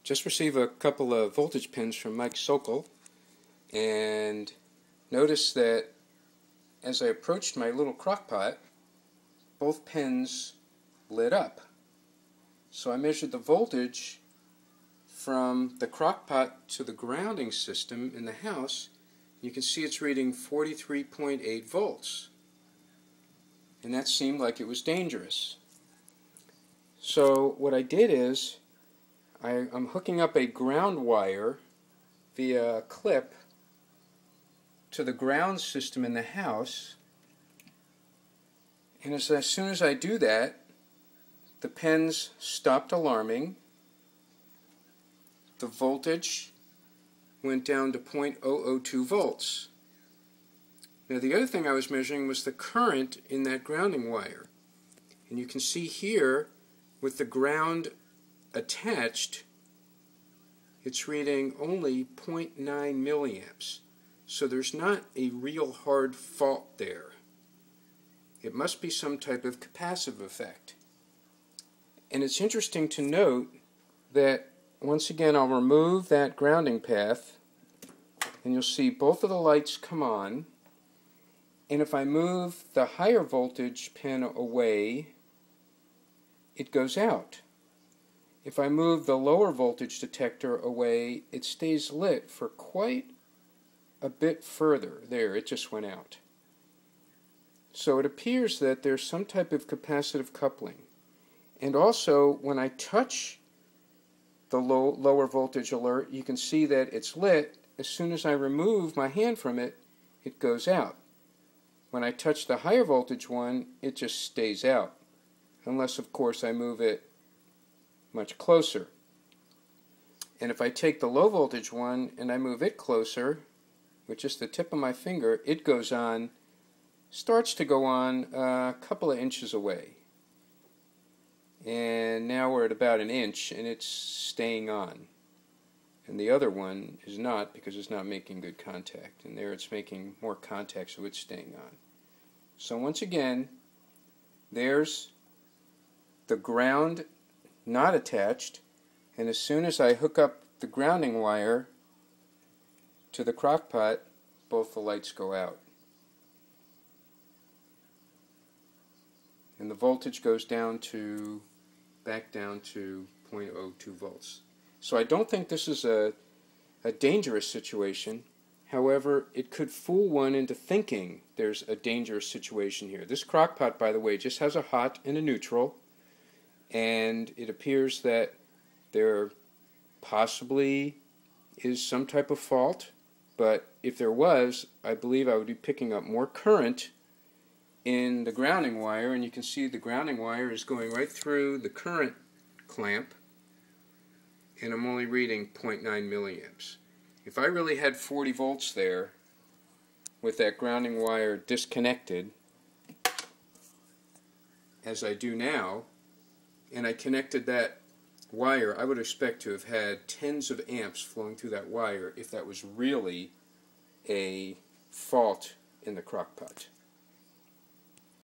Just received a couple of voltage pins from Mike Sokol, and noticed that as I approached my little crock pot, both pins lit up. So I measured the voltage from the crock pot to the grounding system in the house. You can see it's reading 43.8 volts. And that seemed like it was dangerous. So what I did is I'm hooking up a ground wire via a clip to the ground system in the house, and as soon as I do that, the pins stopped alarming. The voltage went down to 0.002 volts. Now the other thing I was measuring was the current in that grounding wire, and you can see here with the ground attached, it's reading only 0.9 milliamps. So there's not a real hard fault there. It must be some type of capacitive effect. And it's interesting to note that, once again, I'll remove that grounding path, and you'll see both of the lights come on. And if I move the higher voltage pin away, it goes out. If I move the lower voltage detector away, it stays lit for quite a bit further. There, it just went out. So it appears that there's some type of capacitive coupling. And also, when I touch the lower voltage alert, you can see that it's lit. As soon as I remove my hand from it, it goes out. When I touch the higher voltage one, it just stays out. Unless, of course, I move it much closer. And if I take the low voltage one and I move it closer with just the tip of my finger, it goes on, starts to go on a couple of inches away. And now we're at about an inch and it's staying on. And the other one is not, because it's not making good contact. And there it's making more contact, so it's staying on. So once again, there's the ground not attached, and as soon as I hook up the grounding wire to the crock pot, both the lights go out. And the voltage goes down to, back down to 0.02 volts. So I don't think this is a dangerous situation. However, it could fool one into thinking there's a dangerous situation here. This crock pot, by the way, just has a hot and a neutral, and it appears that there possibly is some type of fault, but if there was, I believe I would be picking up more current in the grounding wire, and you can see the grounding wire is going right through the current clamp, and I'm only reading 0.9 milliamps. If I really had 40 volts there with that grounding wire disconnected, as I do now, and I connected that wire, I would expect to have had tens of amps flowing through that wire if that was really a fault in the crock pot.